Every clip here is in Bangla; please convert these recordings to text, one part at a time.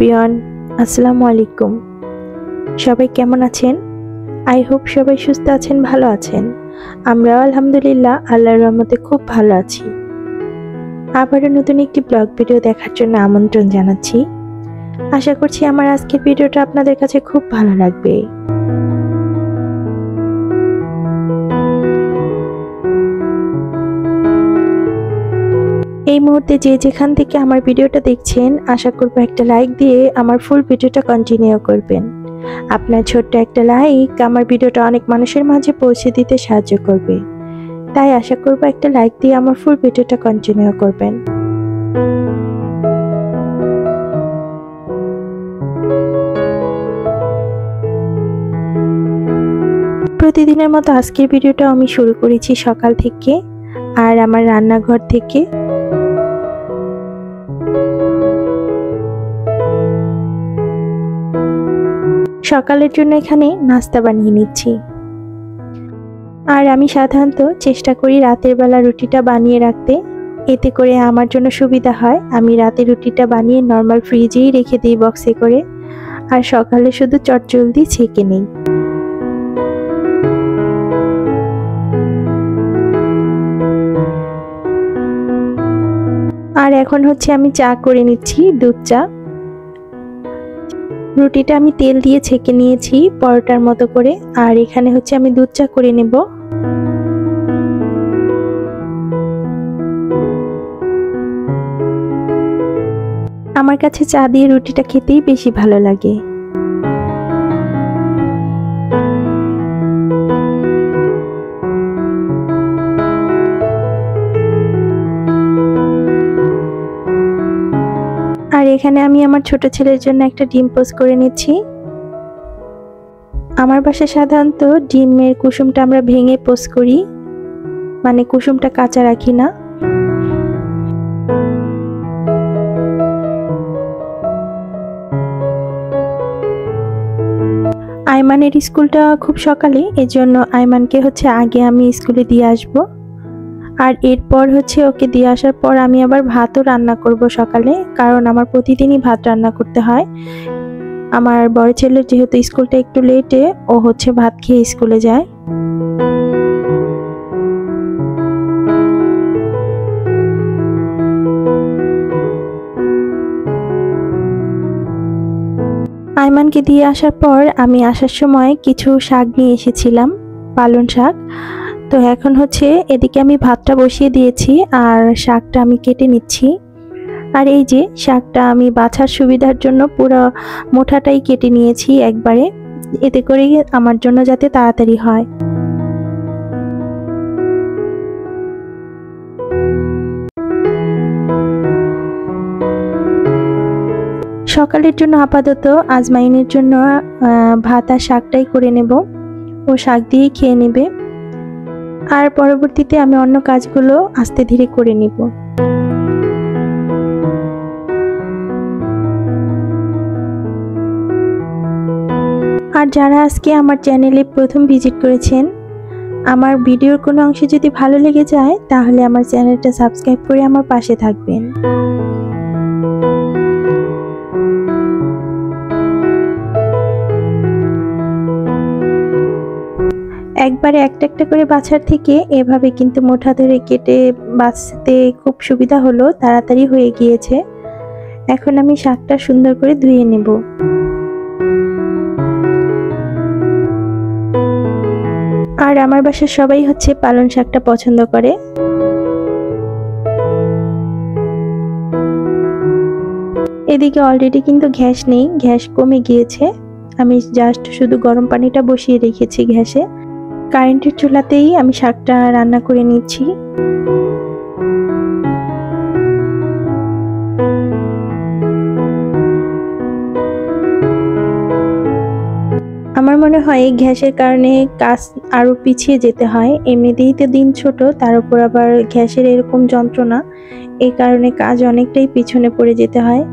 এভরিওয়ান, আসসালামু আলাইকুম। সবাই কেমন আছেন? আই হোপ সবাই সুস্থ আছেন, ভালো আছেন। আমরাও আলহামদুলিল্লাহ আল্লাহর রহমতে খুব ভালো আছি। আবারও নতুন একটি ব্লগ ভিডিও দেখার জন্য আমন্ত্রণ জানাচ্ছি। আশা করছি আমার আজকের ভিডিওটা আপনাদের কাছে খুব ভালো লাগবে। এই মুহূর্তে যে যেখান থেকে আমার ভিডিওটা দেখছেন, আশা করব একটা লাইক দিয়ে আমার ফুল ভিডিওটা কন্টিনিউ করবেন। আপনার ছোট্ট একটা লাইক আমার ভিডিওটা অনেক মানুষের মাঝে পৌঁছে দিতে সাহায্য করবে, তাই আশা করব একটা লাইক দিয়ে আমার ফুল ভিডিওটা কন্টিনিউ করবেন। প্রতিদিনের মতো আজকের ভিডিওটা আমি শুরু করেছি সকাল থেকে আর আমার রান্নাঘর থেকে। সকালের জন্য এখানে নাস্তা বানিয়ে নিচ্ছি। আর আমি সাধারণত চেষ্টা করি রাতের বেলা রুটিটা বানিয়ে রাখতে, এতে করে আমার জন্য সুবিধা হয়। আমি রাতে রুটিটা বানিয়ে নর্মাল ফ্রিজেই রেখে দিই বক্সে করে, আর সকালে শুধু চটজলদি ছেঁকে নিই। আর এখন হচ্ছে আমি চা করে নিচ্ছি, দুধ চা। রুটিটা আমি তেল দিয়ে ছেঁকে নিয়েছি পরোটার মতো করে, আর এখানে হচ্ছে আমি দুধ চা করে নেব। আমার কাছে চা দিয়ে রুটিটা খেতেই বেশি ভালো লাগে। আর এখানে আমি আমার ছোট ছেলের জন্য একটা ডিম পোস্ট করে নিচ্ছি। আমার বাসায় সাধারণত ডিমের কুসুমটা আমরা ভেঙে পোস্ট করি, মানে কুসুমটা কাঁচা রাখি না। আইমানের স্কুলটা খুব সকালে, এজন্য আইমানকে হচ্ছে আগে আমি স্কুলে দিয়ে আসব। আর এরপর হচ্ছে ওকে দিয়ে আসার পর আমি আবার ভাতও রান্না করব সকালে, কারণ আমার প্রতিদিনই ভাত রান্না করতে হয়। আমার বড় ছেলের যেহেতু স্কুলটা একটু লেটে, ও হচ্ছে ভাত খেয়ে স্কুলে যায়। আইমানকে দিয়ে আসার পর আমি আসার সময় কিছু শাক নিয়ে এসেছিলাম, পালং শাক। তো এখন হচ্ছে এদিকে আমি ভাতটা বসিয়ে দিয়েছি আর শাকটা আমি কেটে নিচ্ছি। আর এই যে শাকটা আমি বাছার সুবিধার জন্য পুরো মোটাটাই কেটে নিয়েছি একবারে, এতে করে আমার জন্য যাতে তাড়াতাড়ি হয়। সকালের জন্য আপাতত আজমাইনের জন্য ভাত আর শাকটাই করে নেব, ও শাক দিয়েই খেয়ে নেবে। আর পরবর্তীতে আমি অন্য কাজগুলো আস্তে ধীরে করে নিব। আর যারা আজকে আমার চ্যানেলে প্রথম ভিজিট করেছেন, আমার ভিডিওর কোনো অংশে যদি ভালো লেগে যায় তাহলে আমার চ্যানেলটা সাবস্ক্রাইব করে আমার পাশে থাকবেন। একবারে একটা একটা করে বাছার থেকে এভাবে কিন্তু মোটা ধরে কেটে বাছতে খুব সুবিধা হলো, তাড়াতাড়ি হয়ে গিয়েছে। এখন আমি শাকটা সুন্দর করে ধুয়ে নেব। আর আমার বাসার সবাই হচ্ছে পালং শাকটা পছন্দ করে। এদিকে অলরেডি কিন্তু গ্যাস নেই, গ্যাস কমে গিয়েছে। আমি জাস্ট শুধু গরম পানিটা বসিয়ে রেখেছি গ্যাসে। কারেন্টের চুলাতেই আমি শাকটা রান্না করে নিচ্ছি। আমার মনে হয় গ্যাসের কারণে কাজ আরো পিছিয়ে যেতে হয়। এমনিতেই তো দিন ছোট, তার উপর আবার গ্যাসের এরকম যন্ত্রণা, এই কারণে কাজ অনেকটাই পিছনে পড়ে যেতে হয়।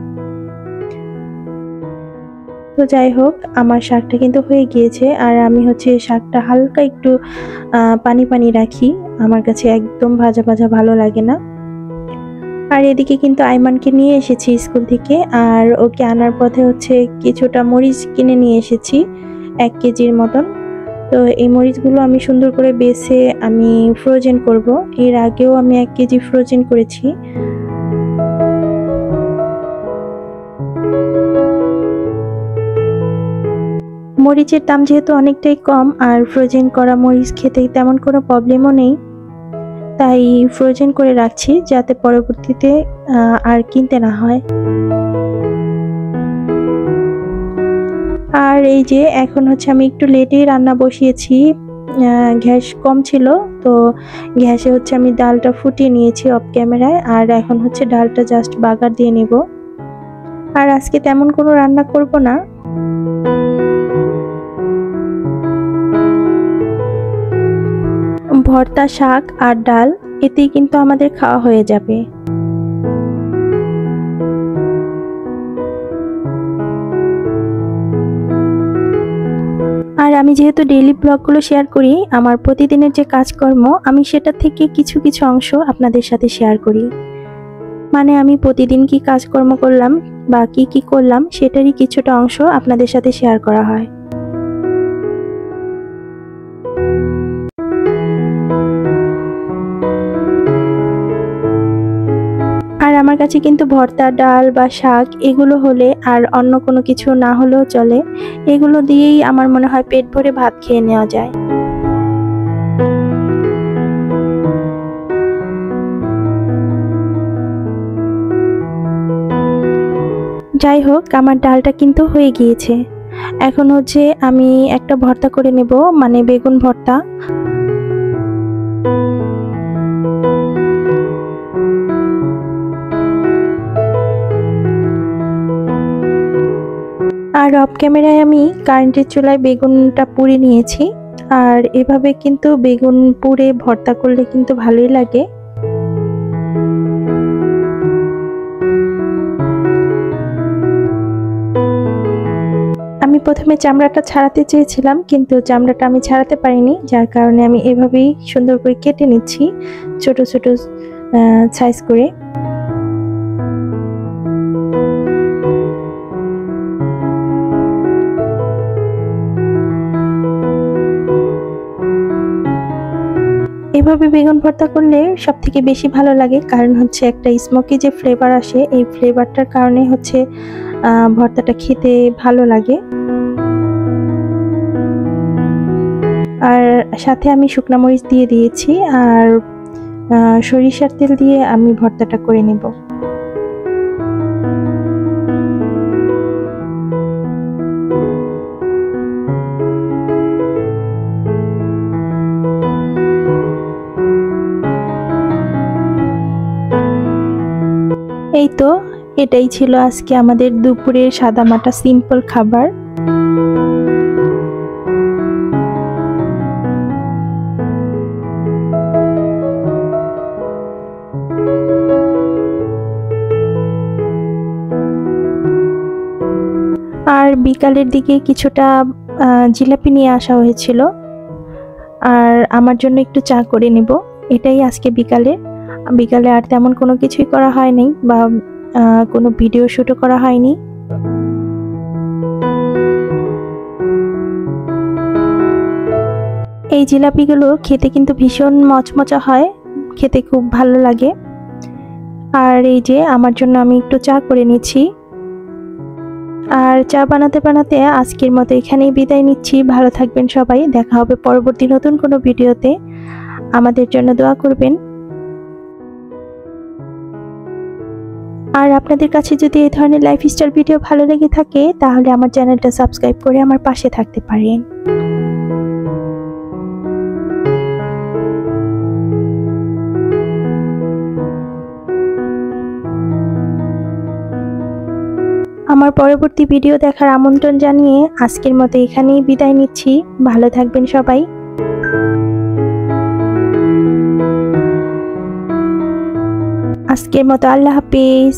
তো যাই হোক, আমার শাকটা কিন্তু হয়ে গিয়েছে। আর আমি হচ্ছে শাকটা হালকা একটু পানি পানি রাখি, আমার কাছে একদম ভাজা ভাজা ভালো লাগে না। আর এদিকে কিন্তু আইমানকে নিয়ে এসেছি স্কুল থেকে, আর ওকে আনার পথে হচ্ছে কিছুটা মরিচ কিনে নিয়ে এসেছি 1 কেজির মতন। তো এই মরিচগুলো আমি সুন্দর করে বেছে আমি ফ্রোজেন করব। এর আগেও আমি 1 কেজি ফ্রোজেন করেছি। মরিচের দাম যেহেতু অনেকটাই কম, আর ফ্রোজেন করা মরিচ খেতে তেমন কোনো প্রবলেমও নেই, তাই ফ্রোজেন করে রাখছি যাতে পরবর্তীতে আর কিনতে না হয়। আর এই যে এখন হচ্ছে আমি একটু লেটেই রান্না বসিয়েছি, গ্যাস কম ছিল, তো গ্যাসে হচ্ছে আমি ডালটা ফুটিয়ে নিয়েছি অফ ক্যামেরায়। আর এখন হচ্ছে ডালটা জাস্ট বাগার দিয়ে নেব। আর আজকে তেমন কোনো রান্না করব না। ভর্তা, শাক আর ডাল এতেই কিন্তু আমাদের খাওয়া হয়ে যাবে। আর আমি যেহেতু ডেইলি ব্লগগুলো শেয়ার করি, আমার প্রতিদিনের যে কাজকর্ম আমি সেটা থেকে কিছু কিছু অংশ আপনাদের সাথে শেয়ার করি। মানে আমি প্রতিদিন কি কাজকর্ম করলাম বা কি করলাম সেটারই কিছুটা অংশ আপনাদের সাথে শেয়ার করা হয়। আর আমার কাছে কিন্তু ভর্তা, ডাল বা শাক এগুলো হলে আর অন্য কোনো কিছু না হলেও চলে। এগুলো দিয়েই আমার মনে হয় পেট ভরে ভাত খেয়ে নেওয়া যায়। যাই হোক, আমার ডালটা কিন্তু হয়ে গিয়েছে। এখন হচ্ছে আমি একটা ভর্তা করে নেব, মানে বেগুন ভর্তা। আর অফ ক্যামেরায় আমি কারেন্টের চুলায় বেগুনটা পুড়ে নিয়েছি। আর এভাবে কিন্তু বেগুন পুড়ে ভর্তা করলে কিন্তু ভালোই লাগে। আমি প্রথমে চামড়াটা ছাড়াতে চেয়েছিলাম, কিন্তু চামড়াটা আমি ছাড়াতে পারিনি, যার কারণে আমি এভাবেই সুন্দর করে কেটে নিচ্ছি ছোট ছোট সাইজ করে। এভাবে বেগুন ভর্তা করলে সব থেকে বেশি ভালো লাগে, কারণ হচ্ছে একটা স্মোকি যে ফ্লেভার আসে, এই ফ্লেভারটার কারণে হচ্ছে ভর্তাটা খেতে ভালো লাগে। আর সাথে আমি শুকনা মরিচ দিয়ে দিয়েছি, আর সরিষার তেল দিয়ে আমি ভর্তাটা করে নেব। এই তো, এটাই ছিল আজকে আমাদের দুপুরের সাদামাটা সিম্পল খাবার। আর বিকালের দিকে কিছুটা জিলাপি নিয়ে আসা হয়েছিল, আর আমার জন্য একটু চা করে নেব। এটাই আজকে বিকালে আর তেমন কোনো কিছুই করা হয়নি, বা কোনো ভিডিও শুটও করা হয়নি। এই জিলাপিগুলো খেতে কিন্তু ভীষণ মচমচা হয়, খেতে খুব ভালো লাগে। আর এই যে আমার জন্য আমি একটু চা করে নিচ্ছি। আর চা বানাতে বানাতে আজকের মতো এখানেই বিদায় নিচ্ছি। ভালো থাকবেন সবাই, দেখা হবে পরবর্তী নতুন কোনো ভিডিওতে। আমাদের জন্য দোয়া করবেন। আর আপনাদের কাছে যদি এই ধরনের লাইফস্টাইল ভিডিও ভালো লেগে থাকে, তাহলে আমার চ্যানেলটা সাবস্ক্রাইব করে আমার পাশে থাকতে পারেন। আমার পরবর্তী ভিডিও দেখার আমন্ত্রণ জানিয়ে আজকের মতো এখানেই বিদায় নিচ্ছি। ভালো থাকবেন সবাই। আজকের মতো আল্লাহ হাফেজ।